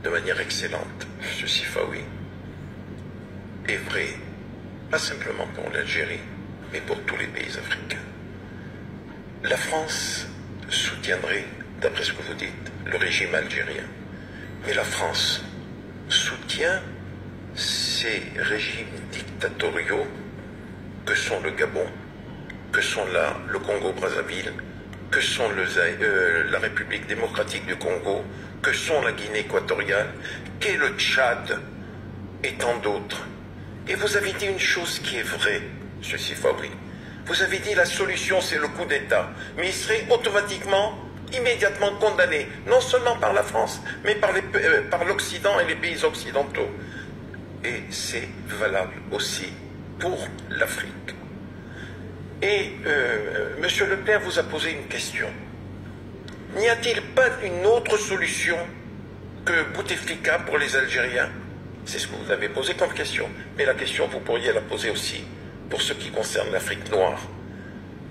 de manière excellente, M. Sifawi, est vrai, pas simplement pour l'Algérie, mais pour tous les pays africains. La France soutiendrait, d'après ce que vous dites, le régime algérien. Mais la France soutient ces régimes dictatoriaux que sont le Gabon, que sont le Congo-Brazzaville, que sont la République démocratique du Congo, que sont la Guinée équatoriale, qu'est le Tchad, et tant d'autres. Et vous avez dit une chose qui est vraie, M. Sifawi. Vous avez dit la solution c'est le coup d'État, mais il serait automatiquement, immédiatement condamné, non seulement par la France, mais par l'Occident et les pays occidentaux. Et c'est valable aussi pour l'Afrique. Et M. Leclerc vous a posé une question. N'y a-t-il pas une autre solution que Bouteflika pour les Algériens? C'est ce que vous avez posé comme question. Mais la question, vous pourriez la poser aussi pour ce qui concerne l'Afrique noire.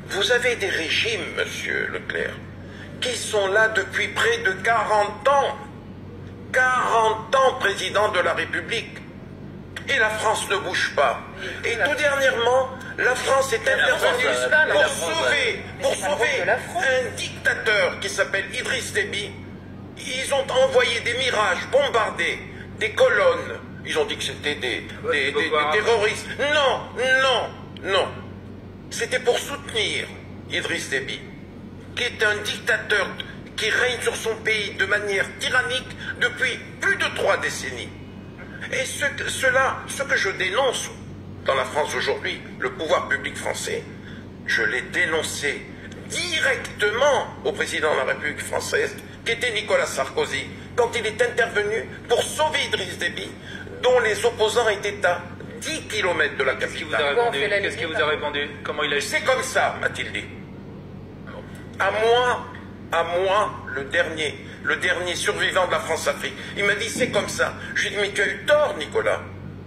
Vous avez des régimes, M. Leclerc, qui sont là depuis près de 40 ans. 40 ans président de la République. Et la France ne bouge pas. Et tout dernièrement, la France est intervenue pour sauver un dictateur qui s'appelle Idriss Déby. Ils ont envoyé des mirages, bombardés, des colonnes. Ils ont dit que c'était des terroristes. Non, non, non. C'était pour soutenir Idriss Déby, qui est un dictateur qui règne sur son pays de manière tyrannique depuis plus de 3 décennies. Et ce que je dénonce dans la France aujourd'hui, le pouvoir public français, je l'ai dénoncé directement au président de la République française, qui était Nicolas Sarkozy, quand il est intervenu pour sauver Idriss Déby, dont les opposants étaient à 10 km de la capitale. Qu'est-ce qu'il vous a répondu? Comment il a... C'est comme ça, m'a-t-il dit. À moi, le dernier survivant de la France-Afrique. Il m'a dit, c'est comme ça. Je lui ai dit, mais tu as eu tort, Nicolas.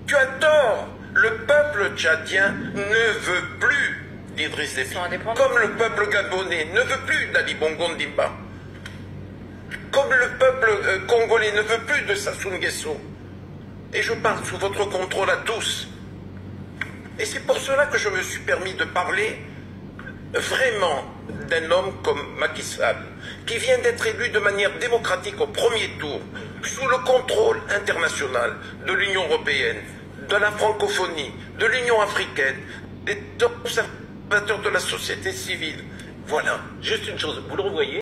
Tu as tort. Le peuple tchadien ne veut plus d'Idriss Déby. Comme le peuple gabonais ne veut plus d'Ali Bongo Ndimba. Comme le peuple congolais ne veut plus de Sassou Nguesso. Et je parle sous votre contrôle à tous. Et c'est pour cela que je me suis permis de parler vraiment d'un homme comme Macky Sall, qui vient d'être élu de manière démocratique au premier tour, sous le contrôle international de l'Union européenne, de la francophonie, de l'Union africaine, des observateurs de la société civile. Voilà. Juste une chose, vous le revoyez?